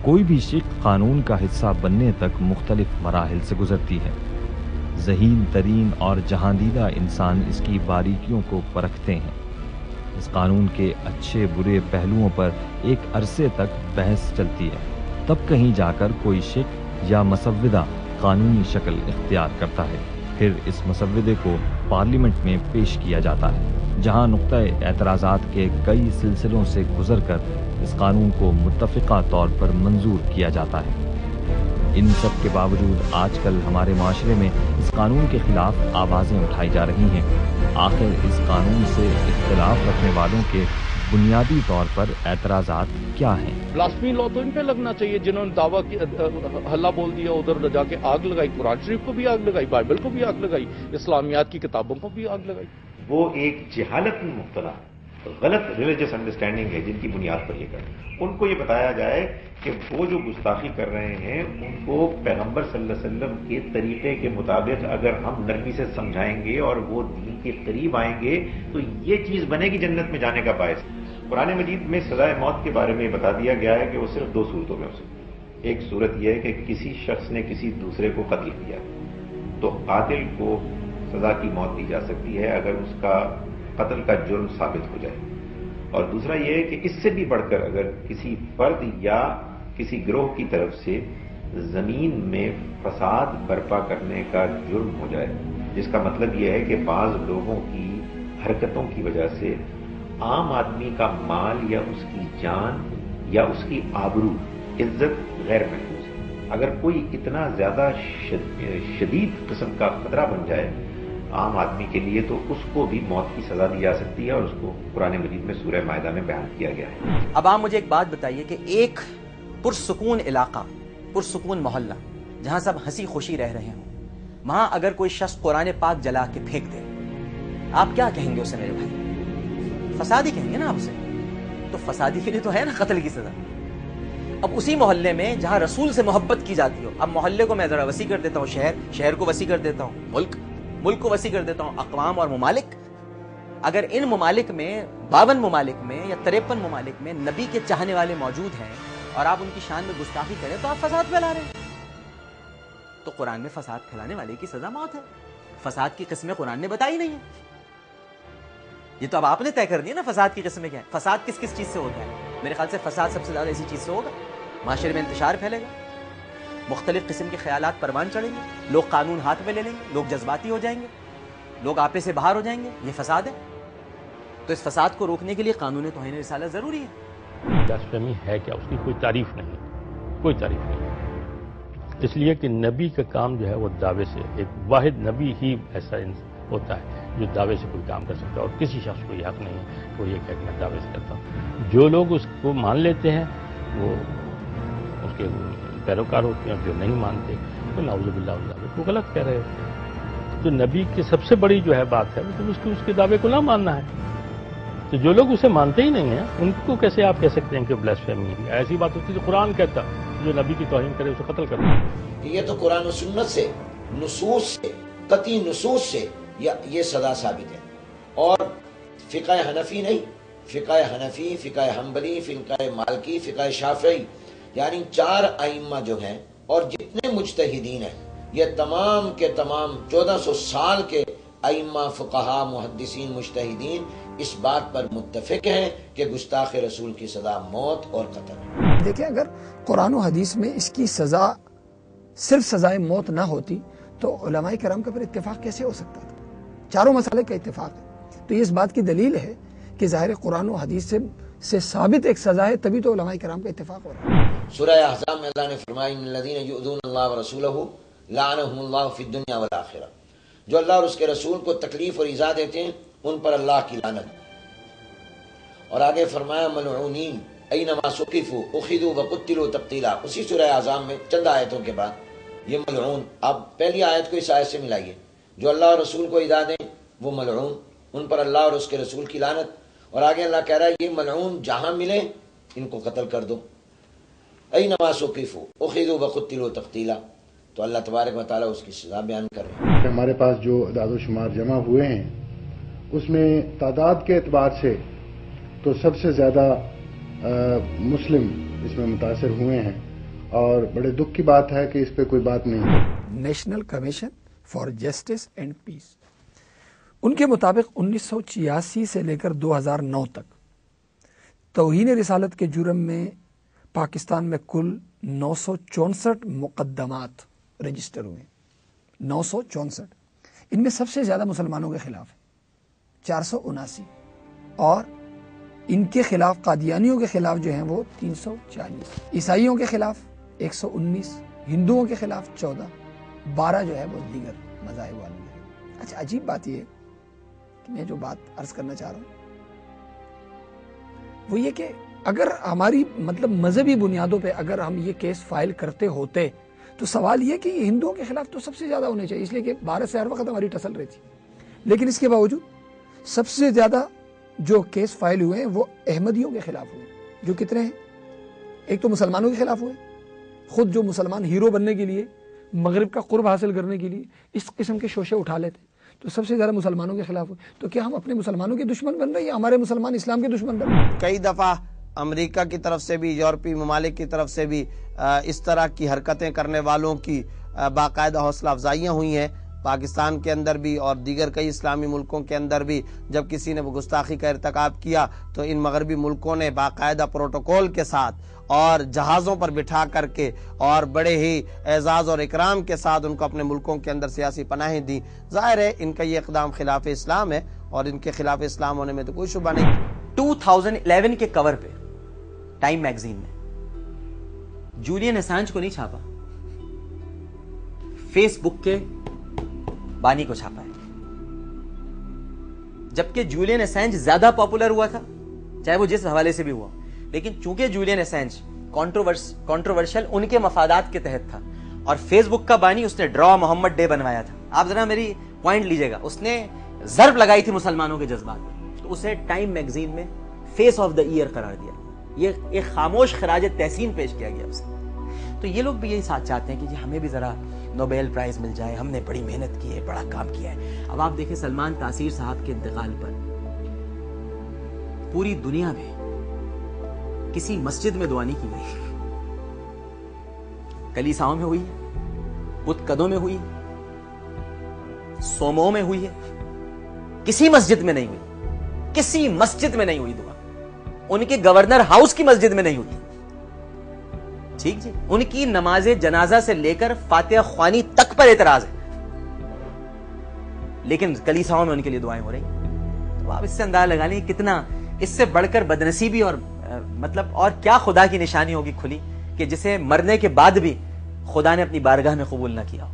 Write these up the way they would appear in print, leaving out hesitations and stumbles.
کوئی بھی شق قانون کا حصہ بننے تک مختلف مراحل سے گزرتی ہے۔ ذہین ترین اور جہاندیدہ انسان اس کی باریکیوں کو پرکھتے ہیں۔ اس قانون کے اچھے برے پہلوؤں پر ایک عرصے تک بحث چلتی ہے، تب کہیں جا کر کوئی شق یا مسودہ قانونی شکل اختیار کرتا ہے۔ پھر اس مسودے کو پارلیمنٹ میں پیش کیا جاتا ہے، جہاں نقطۂ اعتراضات کے کئی سلسلوں سے گزر کر اس قانون کو متفقہ طور پر منظور کیا جاتا ہے۔ ان سب کے باوجود آج کل ہمارے معاشرے میں اس قانون کے خلاف آوازیں اٹھائی جا رہی ہیں۔ آخر اس قانون سے اختلاف رکھنے والوں کے بنیادی طور پر اعتراضات کیا ہیں؟ بلاسفیمی لا تو ان پہ لگنا چاہیے جنہوں نے دعویٰ ہلہ بول دیا، ادھر جا کے آگ لگائی، قرآن شریف کو بھی آگ لگائی، بائبل کو بھی آگ لگائی، اسلامیات کی کتابوں کو بھی آگ لگائی۔ وہ ایک جہالت میں مبتلا غلط ریلیجس انڈرسٹینڈنگ ہے جن کی بنیاد پر یہ کریں۔ ان کو یہ بتایا جائے کہ وہ جو گستاخی کر رہے ہیں ان کو پیغمبر صلی اللہ علیہ وسلم کے طریقے کے مطابق اگر ہم نرمی سے سمجھائیں گے اور وہ دین کے قریب آئیں گے تو یہ چیز بنے گی جنت میں جانے کا باعث۔ قرآن مجید میں سزائے موت کے بارے میں بتا دیا گیا ہے کہ وہ صرف 2 صورتوں میں ہو سکتی ہے۔ ایک صورت یہ ہے کہ کسی شخص نے کسی دوسرے کو قتل کیا تو قاتل کو سزا کی موت دی جا سکتی ہے اگر اس کا قتل کا جرم ثابت ہو جائے، اور دوسرا یہ ہے کہ اس سے بھی بڑھ کر اگر کسی فرد یا کسی گروہ کی طرف سے زمین میں فساد برپا کرنے کا جرم ہو جائے، جس کا مطلب یہ ہے کہ بعض لوگوں کی حرکتوں کی وجہ سے عام آدمی کا مال یا اس کی جان یا اس کی آبرو عزت غیر محفوظ ہے۔ اگر کوئی اتنا زیادہ شدید قسم کا خطرہ بن جائے عام آدمی کے لیے تو اس کو بھی موت کی سزا دی جا سکتی ہے، اور اس کو قرآن مجید میں سورہ مائدہ میں بیان کیا گیا ہے۔ اب آپ مجھے ایک بات بتائیے کہ ایک پرسکون علاقہ، پرسکون محلہ جہاں سب ہنسی خوشی رہ رہے ہوں، وہاں اگر کوئی شخص قرآن پاک جلا کے پھینک دے، آپ کیا کہیں گے اسے میرے بھائی؟ فسادی کہیں گے نا آپ اسے، تو فسادی کے لیے تو ہے نا قتل کی سزا۔ اب اسی محلے میں جہاں رسول سے محبت کی جاتی ہو، اب محلے کو میں ذرا وسیع کر دیتا ہوں، شہر کو وسیع کر دیتا ہوں، ملک کو وسیع کر دیتا ہوں، اقوام اور ممالک۔ اگر ان ممالک میں 52 ممالک میں یا 53 ممالک میں نبی کے چاہنے والے موجود ہیں اور آپ ان کی شان میں گستاخی کریں تو آپ فساد پھیلا رہے ہیں۔ تو قرآن میں فساد پھیلانے والے کی سزا موت ہے۔ فساد کی قسمیں قرآن نے بتائی نہیں ہیں، یہ تو اب آپ نے طے کر دیا نا فساد کی قسمیں کیا ہے۔ فساد کس کس چیز سے ہوتا ہے؟ میرے خیال سے فساد سب سے زیادہ اسی چیز سے ہوگا، معاشرے میں انتشار پھیلے گا، مختلف قسم کے خیالات پروان چڑھیں گے، لوگ قانون ہاتھ میں لے لیں گے، لوگ جذباتی ہو جائیں گے، لوگ آپے سے باہر ہو جائیں گے، یہ فساد ہے۔ تو اس فساد کو روکنے کے لیے قانون توہین رسالت ضروری ہے۔ بلاسفیمی ہے کیا؟ اس کی کوئی تعریف نہیں، کوئی تعریف نہیں، اس لیے کہ نبی کا کام جو ہے وہ دعوے سے، ایک واحد نبی ہی ایسا ہوتا ہے جو دعوے سے کوئی کام کر سکتا ہے، اور کسی شخص کو یہ حق نہیں ہے کہ وہ یہ کہہ کہ میں دعوے سے کرتا ہوں۔ جو لوگ اس کو مان لیتے ہیں وہ اس کے پیروکار ہوتے ہیں، اور جو نہیں مانتے تو نعوذ باللہ وہ غلط کہہ رہے ہوتے ہیں۔ تو نبی کی سب سے بڑی جو ہے بات ہے وہ اس کے دعوے کو نہ ماننا ہے۔ تو جو لوگ اسے مانتے ہی نہیں ہیں ان کو کیسے آپ کہہ سکتے ہیں کہ بلاسفیمی ہے؟ ایسی بات ہوتی ہے جو قرآن کہتا جو نبی کی توہین کرے اسے قتل کرنا۔ یہ تو قرآن و سنت سے، نصوص سے، قطعی نصوص سے یہ سزا ثابت ہے، اور فقہ حنفی نہیں، فقہ حنفی، فقہ حنبلی، فقہ مالکی، فقہ شافعی، یعنی 4 ائمہ جو ہیں اور جتنے مجتہدین ہیں، یہ تمام کے تمام 1400 سال کے ائمہ، فقہا، محدثین، مجتہدین اس بات پر متفق ہیں کہ گستاخ رسول کی سزا موت اور قتل ہے۔ دیکھیں اگر قرآن و حدیث میں اس کی سزا صرف سزائے موت نہ ہوتی تو علماء کرام کا پھر اتفاق کیسے ہو سکتا تھا؟ چاروں مسئلے کا اتفاق ہے، تو یہ اس بات کی دلیل ہے کہ ظاہر قرآن و حدیث سے ثابت ایک سزا ہے، تبھی تو علماء کرام کا اتفاق ہو رہا ہے۔ سورہ احزاب میں اللہ نے فرمایا ان الذین یؤذون اللہ ورسولہ لعنہم اللہ فی الدنیا والآخرہ، جو اللہ اور اس کے رسول کو تکلیف اور ایذا دیتے ہیں ان پر اللہ کی لعنت۔ اور آگے فرمایا ملعونین اینما ثقفوا اخذوا وقتلوا تقتیلا، اسی سورہ احزاب میں چند آیتوں کے بعد یہ ملعون، آپ پہلی آیت کو اس آیت سے ملائیے، جو اللہ اور رسول کو ایذا دیں وہ ملعون، ان پر اللہ اور اس کے رسول کی لعنت۔ اور آگے اللہ کہہ رہا ہے یہ ملعون جہاں ملے ان کو قتل کر دو، اینما ثقفوا اخذوا وقتلوا تقتیلا، تو اللہ تبارک و تعالیٰ اس کی سزا بیان کر رہے ہیں۔ ہمارے پاس جو اعداد و شمار جمع ہوئے ہیں اس میں تعداد کے اعتبار سے تو سب سے زیادہ مسلم اس میں متاثر ہوئے ہیں، اور بڑے دکھ کی بات ہے کہ اس پہ کوئی بات نہیں ہے۔ National commission for justice and peace, ان کے مطابق 1986 سے لے کر 2009 تک توہین رسالت کے جرم میں پاکستان میں کل 964 مقدمات رجسٹر ہوئے، 964۔ ان میں سب سے زیادہ مسلمانوں کے خلاف ہے 479، اور ان کے خلاف قادیانیوں کے خلاف جو ہیں وہ 340، عیسائیوں کے خلاف 119، ہندوؤں کے خلاف 14، 12 جو ہے وہ دیگر مذاہب والوں کے۔ اچھا، عجیب بات یہ ہے کہ میں جو بات عرض کرنا چاہ رہا ہوں وہ یہ کہ اگر ہماری مذہبی بنیادوں پہ اگر ہم یہ کیس فائل کرتے ہوتے تو سوال یہ کہ یہ ہندوؤں کے خلاف تو سب سے زیادہ ہونے چاہیے، اس لیے کہ بھارت سے ہر وقت ہماری ٹسل رہی تھی، لیکن اس کے باوجود سب سے زیادہ جو کیس فائل ہوئے ہیں وہ احمدیوں کے خلاف ہوئے، جو کتنے ہیں؟ ایک تو مسلمانوں کے خلاف ہوئے، خود جو مسلمان ہیرو بننے کے لیے، مغرب کا قرب حاصل کرنے کے لیے اس قسم کے شوشے اٹھا لیتے، تو سب سے زیادہ مسلمانوں کے خلاف ہوئے۔ تو کیا ہم اپنے مسلمانوں کے دشمن بن رہے ہیں یا ہمارے مسلمان اسلام کے دشمن بن رہے ہیں؟ کئی دفعہ امریکہ کی طرف سے بھی، یورپی ممالک کی طرف سے بھی اس طرح کی حرکتیں کرنے والوں کی باقاعدہ حوصلہ افزائیاں ہوئی ہیں، پاکستان کے اندر بھی اور دیگر کئی اسلامی ملکوں کے اندر بھی۔ جب کسی نے گستاخی کا ارتکاب کیا تو ان مغربی ملکوں نے باقاعدہ پروٹوکول کے ساتھ اور جہازوں پر بٹھا کر کے اور بڑے ہی اعزاز اور اکرام کے ساتھ ان کو اپنے ملکوں کے اندر سیاسی پناہیں دی۔ ظاہر ہے ان کا یہ اقدام خلاف اسلام ہے، اور ان کے خلاف اسلام ہونے میں تو کوئی شبہ نہیں۔ 2011 کے کور پہ ٹائم میگزین میں جولین اسانج کو نہیں چھاپا، فیس بک کے بانی کو چھاپا ہے، جبکہ جولین اسانج زیادہ پاپولر ہوا تھا، چاہے وہ جس حوالے سے بھی ہوا، لیکن چونکہ جولین اسانج کنٹروورشل ان کے مفادات کے تحت تھا، اور فیس بک کا بانی اس نے ڈرا محمد ڈے بنوایا تھا۔ آپ ذرا میری پوائنٹ لیجئے گا، اس نے ضرب لگائی تھی مسلمانوں کے جذبات میں، تو اسے ٹائم میگزین میں فیس آف دا ایئر قرار دیا، یہ ایک خاموش خراج تحسین پیش کیا گیا اسے۔ تو یہ لوگ بھی یہی ساتھ چاہتے ہیں کہ جی ہمیں بھی ذرا نوبیل پرائز مل جائے، ہم نے بڑی محنت کی ہے، بڑا کام کیا ہے۔ اب آپ دیکھیں سلمان تاثیر صاحب کے انتقال پر پوری دنیا میں کسی مسجد میں دعا نہیں کی گئی، کلیساؤں میں ہوئی ہے، بت قدوں میں ہوئی ہے، سوموں میں ہوئی ہے، کسی مسجد میں نہیں ہوئی، کسی مسجد میں نہیں ہوئی دعا، ان کے گورنر ہاؤس کی مسجد میں نہیں ہوئی، ٹھیک جی، ان کی نماز جنازہ سے لے کر فاتحہ خوانی تک پر اعتراض ہے، لیکن کلیساؤں میں ان کے لیے دعائیں ہو رہی ہیں۔ تو آپ اس سے اندازہ لگا لیں کتنا اس سے بڑھ کر بدنصیبی اور اور کیا خدا کی نشانی ہوگی کھلی کہ جسے مرنے کے بعد بھی خدا نے اپنی بارگاہ میں قبول نہ کیا ہو۔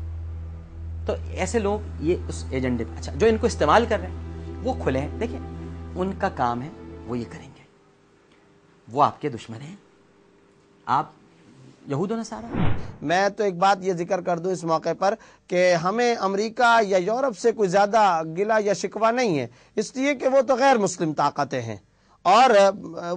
تو ایسے لوگ یہ اس ایجنڈے پہ، اچھا جو ان کو استعمال کر رہے ہیں وہ کھلے ہیں، دیکھیں ان کا کام ہے وہ یہ کریں گے، وہ آپ کے دشمن ہیں، آپ یہود و نصارہ۔ میں تو ایک بات یہ ذکر کر دوں اس موقع پر کہ ہمیں امریکہ یا یورپ سے کوئی زیادہ گلہ یا شکوہ نہیں ہے، اس لیے کہ وہ تو غیر مسلم طاقتیں ہیں، اور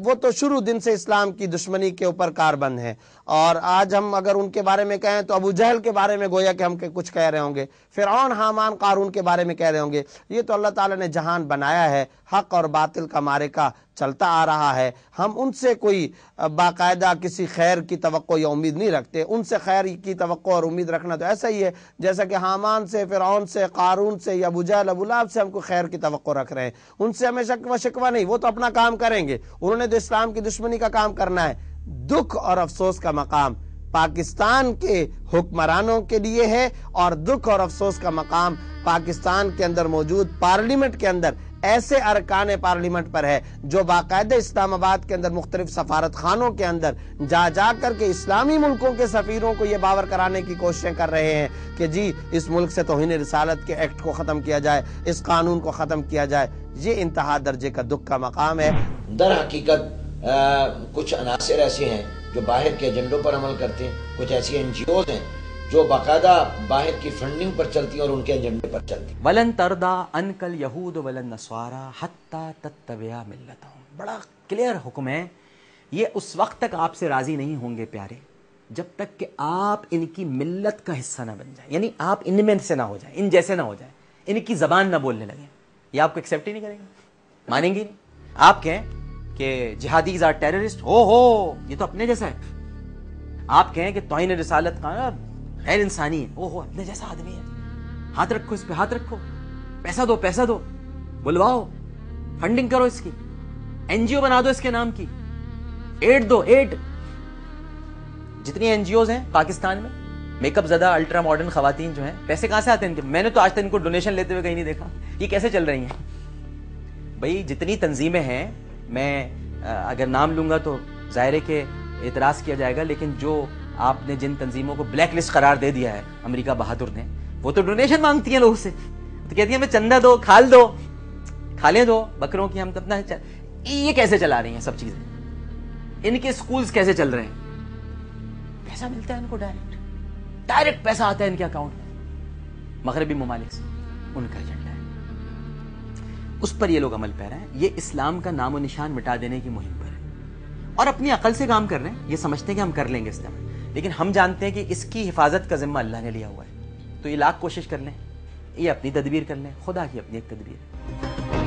وہ تو شروع دن سے اسلام کی دشمنی کے اوپر کاربند ہیں، اور آج ہم اگر ان کے بارے میں کہیں تو ابو جہل کے بارے میں گویا کہ ہم کچھ کہہ رہے ہوں گے، فرعون حامان قارون کے بارے میں کہہ رہے ہوں گے۔ یہ تو اللہ تعالیٰ نے جہان بنایا ہے، حق اور باطل کا معرکہ چلتا آ رہا ہے، ہم ان سے کوئی باقاعدہ کسی خیر کی توقع یا امید نہیں رکھتے، ان سے خیر کی توقع اور امید رکھنا تو ایسا ہی ہے جیسا کہ حامان سے، فرعون سے، قارون سے یا ابو جہل ابو لہب سے ہم کوئی خیر کی توقع رکھ رہے ہیں، ان سے ہمیں شکوہ نہیں، وہ تو اپنا کام کریں گے، انہوں نے تو اسلام کی دشمنی کا کام کرنا ہے۔ دکھ اور افسوس کا مقام پاکستان کے حکمرانوں کے لیے ہے، اور دکھ اور افسوس کا مقام پاکستان کے اندر موجود پارلیمنٹ کے اندر ایسے ارکان پارلیمنٹ پر ہے جو باقاعدہ اسلام آباد کے اندر مختلف سفارت خانوں کے اندر جا کر کے اسلامی ملکوں کے سفیروں کو یہ باور کرانے کی کوششیں کر رہے ہیں کہ جی اس ملک سے توہین رسالت کے ایکٹ کو ختم کیا جائے، اس قانون کو ختم کیا جائے۔ یہ انتہا درجے کا دکھ کا مقام ہے۔ در حقیقت کچھ عناصر ایسے ہیں جو باہر کے ایجنڈوں پر عمل کرتے ہیں، کچھ ایسی NGOs ہیں جو باقاعدہ باہر کی فنڈنگ پر چلتی ہیں اور ان کے ایجنڈے پر چلتی ہیں۔ وَلَن تَرْضَىٰ عَنْكَ الْيَهُودُ وَلَا النَّصَارَىٰ حَتَّىٰ تَتَّبِعَ مِلَّتَهُمْ۔ بڑا کلیئر حکم ہے، یہ اس وقت تک آپ سے راضی نہیں ہوں گے پیارے جب تک کہ آپ ان کی ملت کا حصہ نہ بن جائیں، یعنی آپ ان میں سے نہ ہو جائیں، ان جیسے نہ ہو جائیں، ان کی زبان نہ بولنے لگیں، یہ آپ کو ایکسیپٹ ہی نہیں کریں گے، مانیں گے نہیں۔ آپ کہیں کہ جہادیز آر ٹیررسٹ، ہو یہ تو اپنے جیسا ہے، آپ کہیں کہ توہین رسالت کا غیر انسانی ہے، وہ اپنے جیسا آدمی ہے، ہاتھ رکھو اس پہ، ہاتھ رکھو، پیسہ دو، پیسہ دو، بلواؤ، فنڈنگ کرو، اس کی این جی او بنا دو، اس کے نام کی ایڈ دو، ایڈ. جتنی این جی اوز ہیں پاکستان میں میک اپ زدہ الٹرا ماڈرن خواتین جو ہیں، پیسے کہاں سے آتے ہیں ان کے؟ میں نے تو آج تک ان کو ڈونیشن لیتے ہوئے کہیں نہیں دیکھا. یہ کیسے چل رہی ہیں بھائی؟ جتنی تنظیمیں ہیں، میں اگر نام لوں گا تو ظاہر ہے کہ اعتراض کیا جائے گا، لیکن جو آپ نے جن تنظیموں کو بلیک لسٹ قرار دے دیا ہے امریکہ بہادر نے، وہ تو ڈونیشن مانگتی ہیں لوگوں سے، تو کہتی ہیں ہمیں چندہ دو، کھال دو، کھالیں دو بکروں کی، ہم اپنا. یہ کیسے چلا رہی ہیں سب چیزیں؟ ان کے سکولز کیسے چل رہے ہیں؟ پیسہ ملتا ہے ان کو، ڈائریکٹ پیسہ آتا ہے ان کے اکاؤنٹ میں مغربی ممالک سے، ان کا ایجنڈا ہے، اس پر یہ لوگ عمل پیرا ہیں. یہ اسلام کا نام و نشان مٹا دینے کی مہم پر ہے، اور اپنی عقل سے کام کر رہے ہیں. یہ سمجھتے ہیں کہ ہم کر لیں گے استعمال، لیکن ہم جانتے ہیں کہ اس کی حفاظت کا ذمہ اللہ نے لیا ہوا ہے. تو یہ لاکھ کوشش کر لیں، یہ اپنی تدبیر کر لیں، خدا کی اپنی ایک تدبیر ہے.